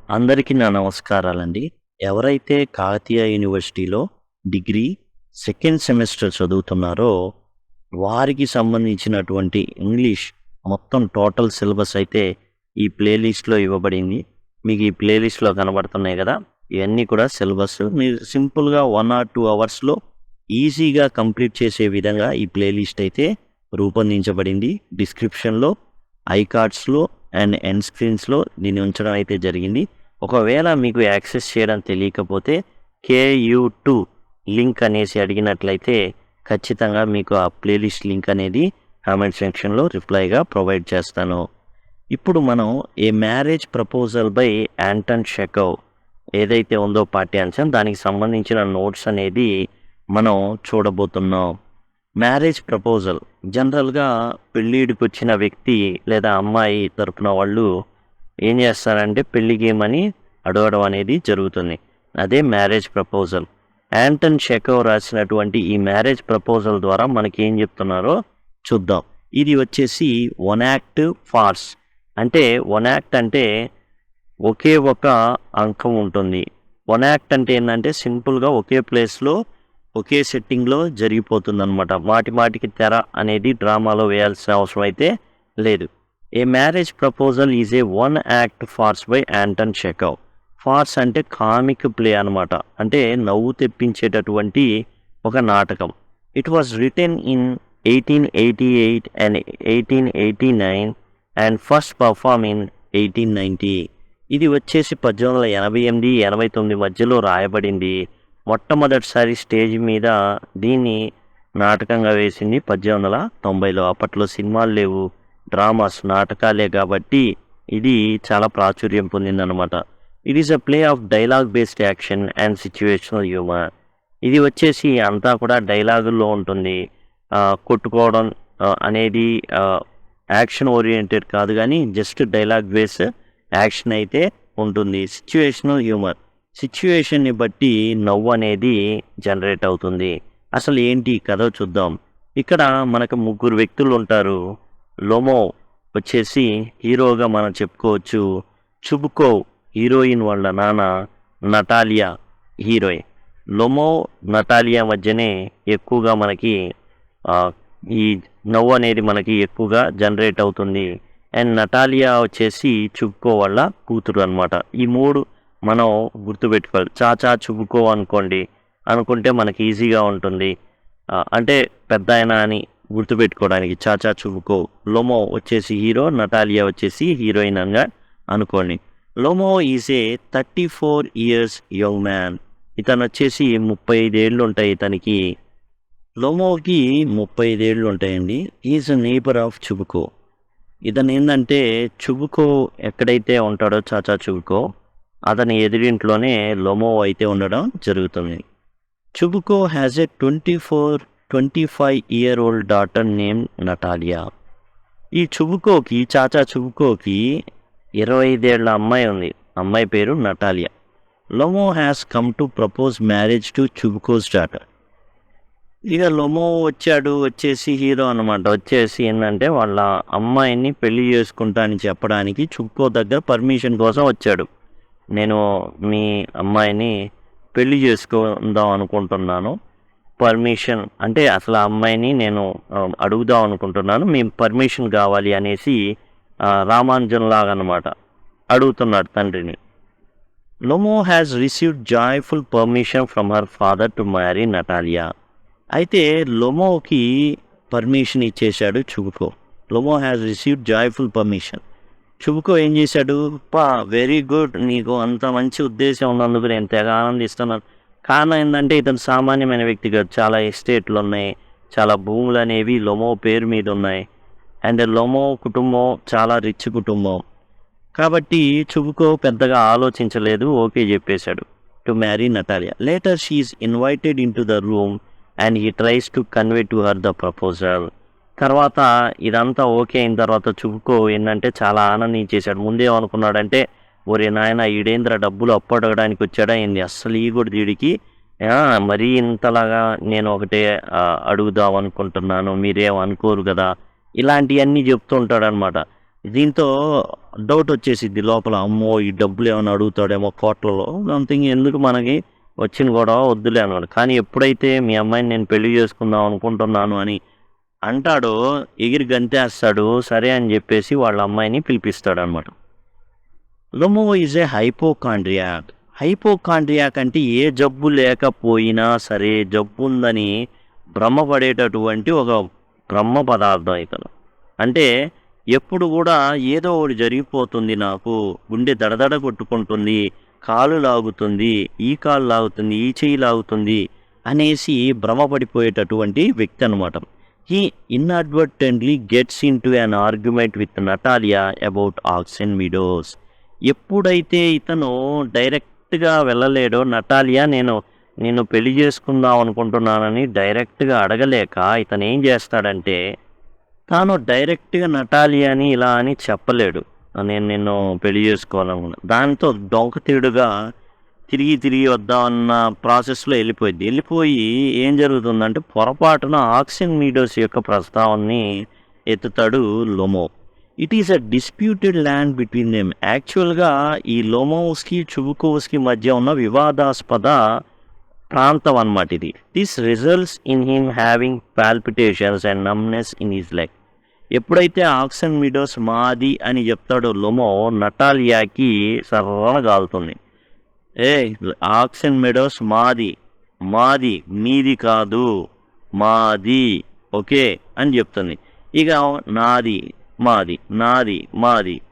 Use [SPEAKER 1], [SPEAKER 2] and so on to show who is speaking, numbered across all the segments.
[SPEAKER 1] అందరికీ నా నమస్కారాలండి. ఎవరైతే కాకతీయ యూనివర్సిటీలో డిగ్రీ సెకండ్ సెమిస్టర్ చదువుతున్నారో, వారికి సంబంధించినటువంటి ఇంగ్లీష్ మొత్తం టోటల్ సిలబస్ అయితే ఈ ప్లేలిస్ట్‌లో ఇవ్వబడింది. మీకు ఈ ప్లేలిస్ట్‌లో కనబడుతున్నాయి గదా! ఇవన్నీ కూడా సిలబస్. మీరు సింపుల్‌గా 1 ఆర్ 2 అవర్స్‌లో ఈజీగా కంప్లీట్ చేసే విధంగా ఈ ప్లేలిస్ట్ అయితే రూపొందించబడింది. డిస్క్రిప్షన్‌లో, ఐకార్డ్స్‌లో అండ్ ఎండ్ స్క్రీన్స్‌లో దీన్ని ఉంచడం అయితే జరిగింది. ఒకవేళ మీకు యాక్సెస్ చేయడం తెలియకపోతే KU2 లింక్ అనేసి అడిగినట్లయితే ఖచ్చితంగా మీకు ఆ ప్లేలిస్ట్ లింక్ అనేది కామెంట్ సెక్షన్‌లో రిప్లైగా ప్రొవైడ్ చేస్తాను. ఇప్పుడు మనం a marriage proposal by Anton Chekhov ఏదైతే ఉందో పాఠ్యాంశం, దానికి సంబంధించిన నోట్స్ అనేది మనం చూడబోతున్నాం. మ్యారేజ్ ప్రపోజల్ జనరల్‌గా పెళ్ళిడికొచ్చిన వ్యక్తి లేదా అమ్మాయి తరపున వాళ్ళు ఏం చేస్తారంటే పెళ్ళికేమని అడగడం అనేది జరుగుతుంది. అదే మ్యారేజ్ ప్రపోజల్. యాంటన్ చెకోవ్ రాసినటువంటి ఈ మ్యారేజ్ ప్రపోజల్ ద్వారా మనకి ఏం చెప్తున్నారో చూద్దాం. ఇది వచ్చేసి వన్ యాక్ట్ ఫార్స్. అంటే వన్ యాక్ట్ అంటే ఒకే ఒక అంకం ఉంటుంది. వన్ యాక్ట్ అంటే ఏంటంటే సింపుల్‌గా ఒకే ప్లేస్‌లో ఒకే సెట్టింగ్‌లో జరిగిపోతుందనమాట. మాటికి తెర అనేది డ్రామాలో వేయాల్సిన అవసరం అయితే లేదు. A marriage proposal is a one act farce by Anton Chekhov. Farce అంటే కామిక్ ప్లే అనమాట. అంటే నవ్వు తెప్పించేటటువంటి ఒక నాటకం. It was written in 1888 and 1889 and first perform in 1890. ఇది వచ్చేసి 1888, 89 మధ్యలో రాయబడింది. మొట్టమొదటిసారి స్టేజ్ మీద దీన్ని నాటకంగా వేసింది 1890లో. అప్పట్లో సినిమాలు లేవు, డ్రామాస్ నాటకాలే కాబట్టి ఇది చాలా ప్రాచుర్యం పొందిందనమాట. It is a play of dialogue based action and situational humour. ఇది వచ్చేసి అంతా కూడా డైలాగుల్లో ఉంటుంది. కొట్టుకోవడం అనేది యాక్షన్ ఓరియంటెడ్ కాదు, కానీ జస్ట్ డైలాగ్ బేస్ యాక్షన్ అయితే ఉంటుంది. సిచ్యువేషనల్ హ్యూమర్, సిచ్యువేషన్ని బట్టి నవ్వు అనేది జనరేట్ అవుతుంది. అసలు ఏంటి కథ చూద్దాం. ఇక్కడ మనకు ముగ్గురు వ్యక్తులు ఉంటారు. లోమో వచ్చేసి హీరోగా మనం చెప్పుకోవచ్చు. చుబుకోవ్ హీరోయిన్ వాళ్ళ నాన్న, నటాలియా హీరోయిన్. లోమో నటాలియా మధ్యనే ఎక్కువగా మనకి ఈ నవ్వు అనేది మనకి ఎక్కువగా జనరేట్ అవుతుంది. అండ్ నటాలియా వచ్చేసి చుబుకో వాళ్ళ కూతురు అనమాట. ఈ మూడు మనం గుర్తుపెట్టుకోవాలి. చాచా చుబుకో అనుకుంటే మనకి ఈజీగా ఉంటుంది. అంటే పెద్ద ఆయన అని గుర్తుపెట్టుకోవడానికి చాచా చుబుకో. లోమో వచ్చేసి హీరో, నటాలియా వచ్చేసి హీరోయిన్ అనగా అనుకోండి. Lomo is a 34 years young man. ఇతను వచ్చేసి 35 ఏళ్ళు ఉంటాయి ఇతనికి. లోమోకి 35 ఏళ్ళు ఉంటాయండి. Is a neighbour of Chubukov. ఇతను ఏంటంటే చుబుకో ఎక్కడైతే ఉంటాడో చాచా చుబుకో, అతని ఎదురింట్లోనే లోమో అయితే ఉండడం జరుగుతుంది. Chubukov has a 25 year old daughter name Natalia. ఈ చుబుకోకి, చాచా చుబుకోకి 25 ఏళ్ల అమ్మాయి ఉంది. అమ్మాయి పేరు Natalia. Lomov has come to propose marriage to Chubukov's daughter. ఇక లోమో వచ్చేసి హీరో అనమాట. వచ్చేసి ఏంటంటే వాళ్ళ అమ్మాయిని పెళ్లి చేసుకుంటా అని చెప్పడానికి చుబుకో దగ్గర పర్మిషన్ కోసం వచ్చాడు. నేను మీ అమ్మాయిని పెళ్లి చేసుకుందాం అనుకుంటున్నాను, పర్మిషన్ అంటే అసలు ఆ అమ్మాయిని నేను అడుగుదాం అనుకుంటున్నాను, మీ పర్మిషన్ కావాలి అనేసి రామానుజన్ లాగా అనమాట అడుగుతున్నాడు తండ్రిని. Lomov has received joyful permission from her father to marry Natalia. అయితే లోమోకి పర్మిషన్ ఇచ్చేశాడు Chubukov. Lomov has received joyful permission. Chubukov ఏం చేశాడు, వెరీ గుడ్, నీకు అంత మంచి ఉద్దేశం ఉన్నందుకు నేను తెగ ఆనందిస్తున్నాను. కారణం ఏంటంటే ఇతను సామాన్యమైన వ్యక్తి కాదు. చాలా ఎస్టేట్లు ఉన్నాయి, చాలా భూములు అనేవి లోమో పేరు మీద ఉన్నాయి. అండ్ లోమో కుటుంబం చాలా రిచ్ కుటుంబం కాబట్టి చుబుకో పెద్దగా ఆలోచించలేదు, ఓకే చెప్పేశాడు to marry Natalia. Later she is invited in to the room and he tries to convey to her the proposal. తర్వాత ఇదంతా ఓకే అయిన తర్వాత చుబుకో ఏంటంటే చాలా ఆనందించేశాడు. ముందేమనుకున్నాడంటే, ఒరే నాయన ఈడేంద్ర డబ్బులు అప్పు అడగడానికి వచ్చాడా ఏంది, అస్సలు ఈ కూడా దీడికి మరీ ఇంతలాగా నేను ఒకటే అడుగుదాం అనుకుంటున్నాను, మీరేం అనుకోరు కదా, ఇలాంటివన్నీ చెప్తూ ఉంటాడనమాట. దీంతో డౌట్ వచ్చేసిద్ది లోపల. అమ్మో! ఈ డబ్బులు ఏమైనా అడుగుతాడేమో కోట్లలో. సంథింగ్ ఎందుకు మనకి వచ్చిన గొడవ వద్దులే అన్నాడు. కానీ ఎప్పుడైతే మీ అమ్మాయిని నేను పెళ్లి చేసుకుందాం అనుకుంటున్నాను అని అంటాడో ఎగిరి గంతేస్తాడు. సరే అని చెప్పేసి వాళ్ళ అమ్మాయిని పిలిపిస్తాడనమాట. లొమో ఈజ్ ఏ హైపోకాండ్రియాక్. హైపోకాండ్రియాక్ అంటే ఏ జబ్బు లేకపోయినా సరే జబ్బు ఉందని భ్రమపడేటటువంటి ఒక బ్రహ్మ పదార్థం ఇతను. అంటే ఎప్పుడు కూడా ఏదో ఒకటి జరిగిపోతుంది నాకు, గుండె దడదడ కొట్టుకుంటుంది, కాలు లాగుతుంది, ఈ కాలు లాగుతుంది, ఈ చెయ్యి లాగుతుంది అనేసి భ్రమపడిపోయేటటువంటి వ్యక్తి అనమాట. He inadvertently gets into an argument with Natalia about oxen meadows. ఎప్పుడైతే ఇతను డైరెక్ట్గా వెళ్ళలేడో, నటాలియా నేను పెళ్లి చేసుకుందాం అనుకుంటున్నానని డైరెక్ట్గా అడగలేక ఇతను ఏం చేస్తాడంటే తాను డైరెక్ట్గా నటాలియాని ఇలా అని చెప్పలేడు, నేను నిన్ను పెళ్లి చేసుకోవాలనుకున్నా. దాంతో డొంకతీడుగా తిరిగి వద్దామన్న ప్రాసెస్లో వెళ్ళిపోయి ఏం జరుగుతుందంటే పొరపాటున ఆక్సెన్ మీడోస్ యొక్క ప్రస్తావనని ఎత్తుతాడు Lomov. It is a disputed land between them. యాక్చువల్గా ఈ లొమోవ్స్కి చుబుకోవ్స్కి మధ్య ఉన్న వివాదాస్పద ప్రాంతం అన్నమాట ఇది. This results in him having palpitations and numbness in his leg. ఎప్పుడైతే ఆక్సెన్ మీడోస్ మాది అని చెప్తాడో లొమో, నటాలియాకి సర్రన గాలుతుంది. ఆక్సెన్ మీడోస్ మాది మీది కాదు, మాది, ఓకే అని చెప్తుంది. ఇక నాది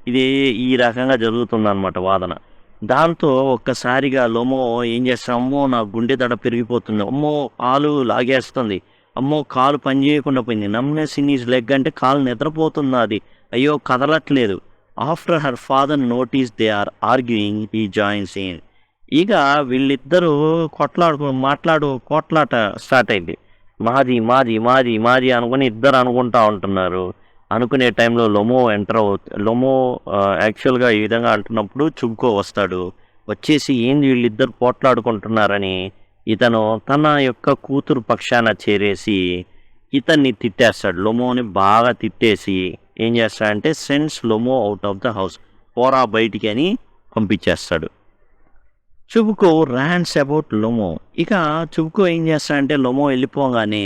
[SPEAKER 1] ఇది ఈ రకంగా జరుగుతుందన్నమాట వాదన. దాంతో ఒక్కసారిగా లొమో ఏం చేస్తాడు, అమ్మో నా గుండె దడ పెరిగిపోతుంది, అమ్మో కాలు లాగేస్తుంది, అమ్మో కాలు పని చేయకుండా పోయింది, నమ్నెస్ ఇన్ ఈజ్ లెగ్ అంటే కాలు నిద్రపోతుంది, అది అయ్యో కదలట్లేదు. After her father notice they are arguing he joins in. ఇక వీళ్ళిద్దరూ కోట్లాట స్టార్ట్ అయింది. మాది అనుకుని ఇద్దరు అనుకుంటా ఉంటున్నారు. అనుకునే టైంలో లొమో లొమో యాక్చువల్గా ఈ విధంగా అంటున్నప్పుడు చుబ్కో వస్తాడు. వచ్చేసి ఏంది వీళ్ళిద్దరు పోట్లాడుకుంటున్నారని ఇతను తన యొక్క కూతురు పక్షాన చేరేసి ఇతన్ని తిట్టేస్తాడు. లొమోని బాగా తిట్టేసి ఏం చేస్తాడంటే sends Lomov out of the house, పోరా బయటికి అని పంపించేస్తాడు. చుబుకో ర్యాన్స్ అబౌట్ లొమో. ఇక చుబుకో ఏం చేస్తాడంటే లొమో వెళ్ళిపోగానే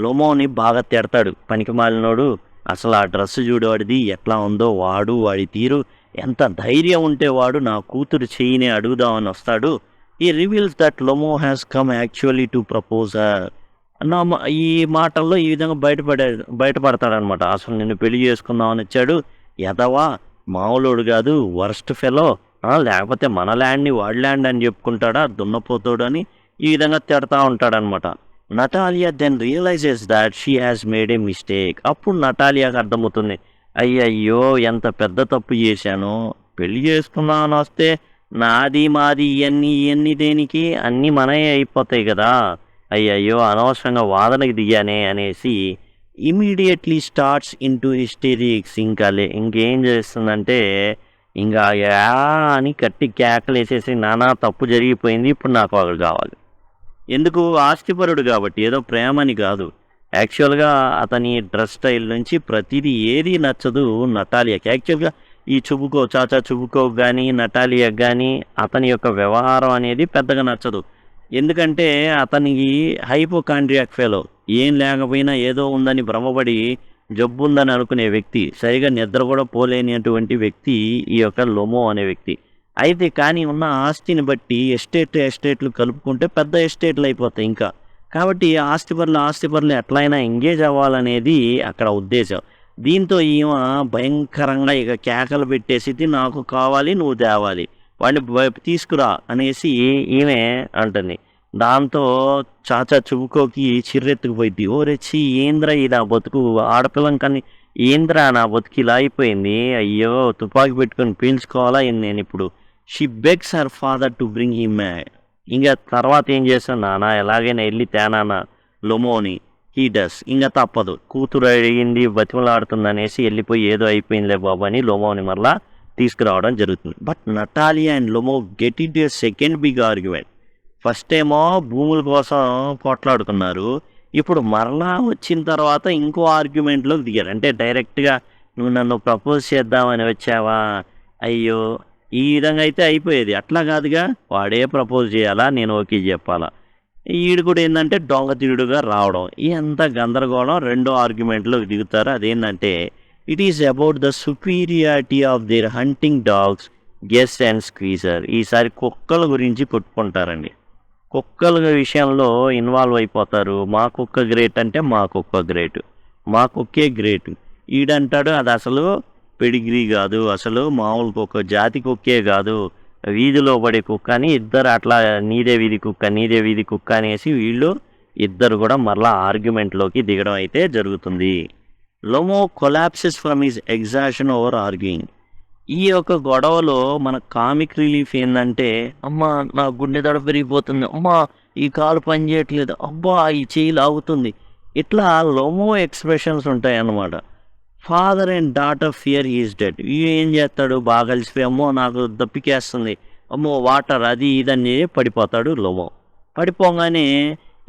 [SPEAKER 1] లొమోని బాగా తిడతాడు. పనికి మాలినోడు, అసలు ఆ డ్రెస్ చూడవాడిది ఎట్లా ఉందో, వాడి తీరు, ఎంత ధైర్యం ఉంటే వాడు నా కూతురు చెయ్యిని అడుగుదామని వస్తాడు. ఈ reveals that Lomov has come actually to propose. ఈ మాటల్లో ఈ విధంగా బయటపడతాడనమాట. అసలు నిన్ను పెళ్లి చేసుకుందామని వచ్చాడు, ఎదవా మామూలుడు కాదు, వర్స్ట్ ఫెలో, లేకపోతే మన ల్యాండ్ని వాడి ల్యాండ్ అని చెప్పుకుంటాడా, దున్నపోతాడు అని ఈ విధంగా తిడతా ఉంటాడనమాట. Natalia then realises that she has made a mistake. అప్పుడు నటాలియాకి అర్థమవుతుంది, అయ్యయ్యో ఎంత పెద్ద తప్పు చేశాను, పెళ్లి చేసుకుందామని వస్తే నాది మాది ఇవన్నీ దేనికి, అన్నీ మనయే అయిపోతాయి కదా, అయ్యయ్యో అనవసరంగా వాదనకి దిగానే అనేసి ఇమీడియట్లీ స్టార్ట్స్ ఇంటూ హిస్టెరిక్స్. ఇంకేం చేస్తుందంటే ఇంకా అని కట్టి కేకలు వేసేసి, నానా తప్పు జరిగిపోయింది, ఇప్పుడు నాకు ఒకరు కావాలి. ఎందుకు, ఆస్తిపరుడు కాబట్టి, ఏదో ప్రేమని కాదు. యాక్చువల్గా అతని డ్రెస్ స్టైల్ నుంచి ప్రతిదీ ఏది నచ్చదు నటాలియాకి. యాక్చువల్గా ఈ చాచా చుబుకో కానీ నటాలియాకి కానీ అతని యొక్క వ్యవహారం అనేది పెద్దగా నచ్చదు. ఎందుకంటే అతనికి హైపోకాండ్రియాక్ ఫెలో, ఏం లేకపోయినా ఏదో ఉందని భ్రమపడి జబ్బు ఉందని అనుకునే వ్యక్తి, సరిగా నిద్ర కూడా పోలేనటువంటి వ్యక్తి ఈ యొక్క లొమో అనే వ్యక్తి. అయితే కానీ ఉన్న ఆస్తిని బట్టి ఎస్టేట్లు కలుపుకుంటే పెద్ద ఎస్టేట్లు అయిపోతాయి ఇంకా. కాబట్టి ఆస్తిపరులు ఎట్లయినా ఎంగేజ్ అవ్వాలనేది అక్కడ ఉద్దేశం. దీంతో ఈమె భయంకరంగా ఇక కేకలు పెట్టేసి, నాకు కావాలి, నువ్వు తేవాలి, వాడిని తీసుకురా అనేసి ఈమె అంటుంది. దాంతో చాచా చుబుకోకి చిర్రెత్తుకుపోయింది. ఓరెచ్చి ఏంద్రా ఇలా బతుకు, ఆడపిల్లం కానీ ఏంద్రా నా బతుకు ఇలా అయిపోయింది, అయ్యో తుపాకీ పెట్టుకొని పీల్చుకోవాలా నేను ఇప్పుడు. She begs her father to bring him back. ఇంకా తర్వాత ఏం చేస్తాను, నాన్న ఎలాగైనా వెళ్ళి తేనానా లొమోని. He does. ఇంకా తప్పదు, కూతురు అడిగింది బతిమలాడుతుంది అనేసి వెళ్ళిపోయి ఏదో అయిపోయిందిలే బాబు అని లొమోని మరలా తీసుకురావడం జరుగుతుంది. But Natalia and Lomov get it a second big argument. First ఏమో భూముల కోసం పోట్లాడుకున్నారు, ఇప్పుడు మరలా వచ్చిన తర్వాత ఇంకో ఆర్గ్యుమెంట్లోకి దిగారు. అంటే డైరెక్ట్గా నువ్వు నన్ను ప్రపోజ్ చేద్దామని వచ్చావా? అయ్యో! ఈ విధంగా అయితే అయిపోయేది. అట్లా కాదుగా, వాడే ప్రపోజ్ చేయాలా, నేను ఓకే చెప్పాలా. ఈడు కూడా ఏందంటే దొంగతిరుగుడుగా రావడం. ఎంత గందరగోళం. రెండో ఆర్గ్యుమెంట్‌లోకి దిగుతారు. అదేందంటే, it is about the superiority of their hunting dogs, Guess and Squeezer. ఈసారి కుక్కల గురించి కొట్టుకుంటారండి. కుక్కల విషయంలో ఇన్వాల్వ్ అయిపోతారు. మా కుక్క గ్రేట్ అంటే మా కుక్క గ్రేట్. మా కుక్కే గ్రేట్. ఈడంటాడు అది అసలు పెడిగ్రీ కాదు, అసలు మామూలు కుక్క, జాతి కుక్కే కాదు, వీధిలో పడే కుక్క అని ఇద్దరు అట్లా నీదే వీధి కుక్క, నీదే వీధి కుక్క అనేసి వీళ్ళు ఇద్దరు కూడా మరలా ఆర్గ్యుమెంట్లోకి దిగడం అయితే జరుగుతుంది. Lomo collapses from his exhaustion over arguing. ఈ యొక్క గొడవలో మన కామిక్ రిలీఫ్ ఏంటంటే, అమ్మా నా గుండె దడ పెరిగిపోతుంది, అమ్మా ఈ కాలు పని చేయట్లేదు, అబ్బా ఈ చేయి లాగుతుంది, ఇట్లా లోమో ఎక్స్ప్రెషన్స్ ఉంటాయి అన్నమాట. Father and daughter fear is dead. ఏం చేస్తాడు, బాగా కలిసిపోయి అమ్మో నాకు దప్పికేస్తుంది, అమ్మో వాటర్ అది ఇదని పడిపోతాడు లోమో. పడిపోగానే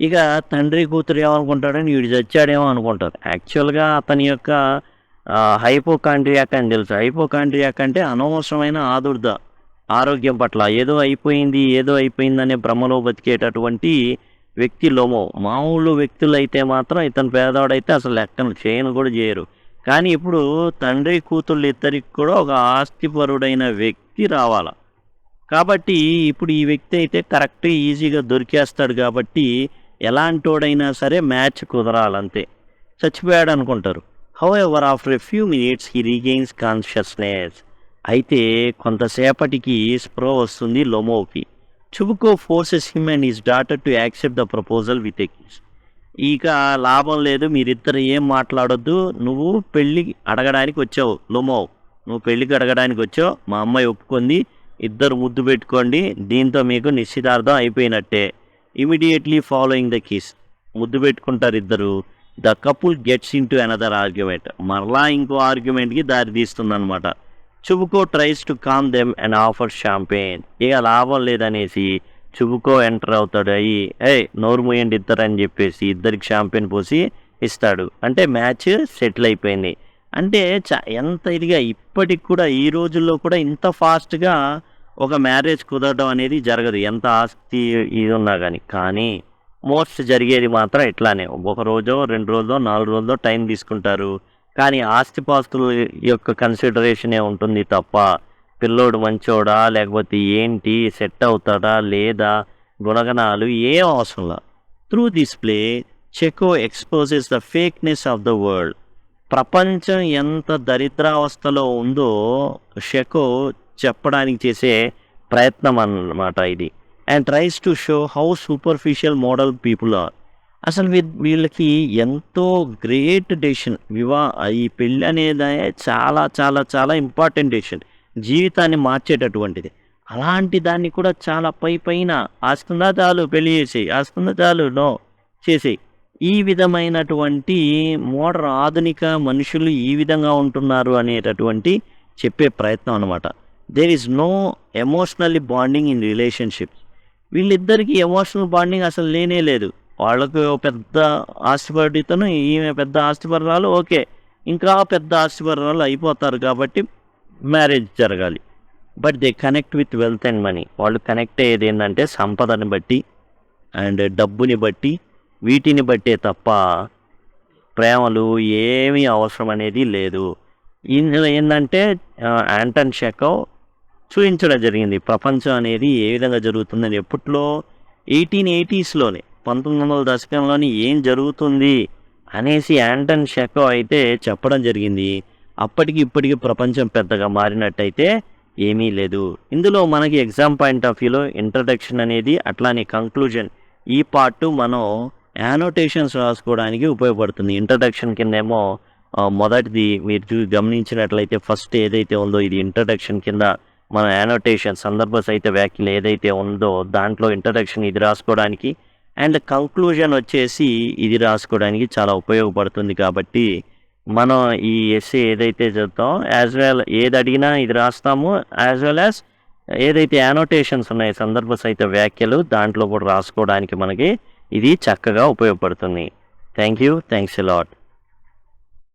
[SPEAKER 1] ఇక తండ్రి కూతురు ఏమనుకుంటాడని వీడు చచ్చాడేమో అనుకుంటారు. యాక్చువల్గా అతని యొక్క హైపోకాండ్రియాక్ అని తెలుసు. హైపోకాండ్రియాక్ అంటే అనవసరమైన ఆదుర్ద, ఆరోగ్యం పట్ల ఏదో అయిపోయిందనే భ్రమలో బతికేటటువంటి వ్యక్తి లోమో. మామూలు వ్యక్తులు అయితే మాత్రం ఇతను పేదవాడైతే అసలు లెక్కను చేయను కూడా చేయరు. కానీ ఇప్పుడు తండ్రి కూతుళ్ళు ఇద్దరికి కూడా ఒక ఆస్తిపరుడైన వ్యక్తి రావాల. కాబట్టి ఇప్పుడు ఈ వ్యక్తి అయితే కరెక్ట్ ఈజీగా దొరికేస్తాడు. కాబట్టి ఎలాంటోడైనా సరే మ్యాచ్ కుదరాలంతే. చచ్చిపోయాడు అనుకుంటారు. However after a few minutes he regains consciousness. అయితే కొంతసేపటికి స్ప్రో వస్తుంది లోమోకి. Chubukov forces him and his daughter to accept the proposal with a kiss. ఇక లాభం లేదు, మీరిద్దరు ఏం మాట్లాడొద్దు, నువ్వు పెళ్ళి అడగడానికి వచ్చావు లోమో, నువ్వు పెళ్ళికి అడగడానికి వచ్చావు, మా అమ్మాయి ఒప్పుకుంది, ఇద్దరు ముద్దు పెట్టుకోండి, దీంతో మీకు నిశ్చితార్థం అయిపోయినట్టే. ఇమీడియట్లీ ఫాలోయింగ్ ద కిస్, ముద్దు పెట్టుకుంటారు ఇద్దరు. The couple gets into another argument, మరలా ఇంకో ఆర్గ్యుమెంట్కి దారి తీస్తుందన్నమాట. Chubukov tries to calm them and offer champagne. ఇక లాభం లేదనేసి చుబుకో ఎంటర్ అవుతాడు. నోరు మూయండి ఇద్దరని చెప్పేసి ఇద్దరికి షాంపెయిన్ పోసి ఇస్తాడు. అంటే మ్యాచ్ సెటిల్ అయిపోయింది. అంటే ఎంత ఇదిగా ఇప్పటికి కూడా ఈ రోజుల్లో కూడా ఇంత ఫాస్ట్గా ఒక మ్యారేజ్ కుదరడం అనేది జరగదు, ఎంత ఆస్తి ఇది ఉన్నా కానీ. కానీ మోస్ట్ జరిగేది మాత్రం ఇట్లానే, ఒక రోజో 2 రోజులో 4 రోజుల్లో టైం తీసుకుంటారు. కానీ ఆస్తిపాస్తుల యొక్క కన్సిడరేషనే ఉంటుంది తప్ప పిల్లోడు మంచోడా లేకపోతే ఏంటి, సెట్ అవుతాడా లేదా, గుణగణాలు ఏం అవసరంలా. Through this play Chekhov exposes the fakeness of the world. ప్రపంచం ఎంత దరిద్రావస్థలో ఉందో చెకో చెప్పడానికి చేసే ప్రయత్నం అన్నమాట ఇది. And tries to show how superficial model people are. అసలు వీళ్ళకి ఎంతో గ్రేట్ డెసిషన్. ఈ పెళ్ళి అనేది చాలా చాలా చాలా ఇంపార్టెంట్ డెసిషన్, జీవితాన్ని మార్చేటటువంటిది. అలాంటి దాన్ని కూడా చాలా పైన ఆస్తుందా చాలు పెళ్లి చేసేయి, ఆస్తుందా చాలు నో చేసేయి. ఈ విధమైనటువంటి ఆధునిక మనుషులు ఈ విధంగా ఉంటున్నారు అనేటటువంటి చెప్పే ప్రయత్నం అనమాట. There is no emotionally bonding in relationships. వీళ్ళిద్దరికీ ఎమోషనల్ బాండింగ్ అసలు లేనే లేదు. వాళ్ళకు పెద్ద ఆస్తిపరుడితను, ఈమె పెద్ద ఆస్తిపరురాలు, ఓకే ఇంకా పెద్ద ఆస్తిపరురాలు అయిపోతారు కాబట్టి మ్యారేజ్ జరగాలి. But they connect with wealth and money. వాళ్ళు కనెక్ట్ అయ్యేది ఏంటంటే సంపదని బట్టి అండ్ డబ్బుని బట్టి, వీటిని బట్టే తప్ప ప్రేమలు ఏమీ అవసరం అనేది లేదు. ఇందులో ఏంటంటే యాంటన్ చెకోవ్ చూపించడం జరిగింది ప్రపంచం అనేది ఏ విధంగా జరుగుతుందని. ఎప్పట్లో 1880స్లోనే 1900 దశకంలోని ఏం జరుగుతుంది అనేసి యాంటన్ చెకోవ్ అయితే చెప్పడం జరిగింది. అప్పటికి ఇప్పటికి ప్రపంచం పెద్దగా మారినట్టయితే ఏమీ లేదు. ఇందులో మనకి ఎగ్జామ్ పాయింట్ ఆఫ్ వ్యూలో ఇంట్రడక్షన్ అనేది, అట్లానే కంక్లూజన్, ఈ పార్ట్ మనం యానోటేషన్స్ రాసుకోవడానికి ఉపయోగపడుతుంది. ఇంట్రడక్షన్ కిందేమో మొదటిది మీరు గమనించినట్లయితే ఫస్ట్ ఏదైతే ఉందో ఇది ఇంట్రడక్షన్ కింద మన యానోటేషన్ సందర్భ సహిత వ్యాఖ్యలు ఏదైతే ఉందో దాంట్లో ఇంట్రడక్షన్ ఇది రాసుకోవడానికి, అండ్ కంక్లూజన్ వచ్చేసి ఇది రాసుకోవడానికి చాలా ఉపయోగపడుతుంది. కాబట్టి మనం ఈ ఎస్సే ఏదైతే చదువుతాం యాజ్ వెల్ ఏది అడిగినా ఇది రాస్తాము, యాజ్ వెల్ యాజ్ ఏదైతే యానోటేషన్స్ ఉన్నాయి సందర్భ సహిత వ్యాఖ్యలు దాంట్లో కూడా రాసుకోవడానికి మనకి ఇది చక్కగా ఉపయోగపడుతుంది. Thank you, thanks a lot.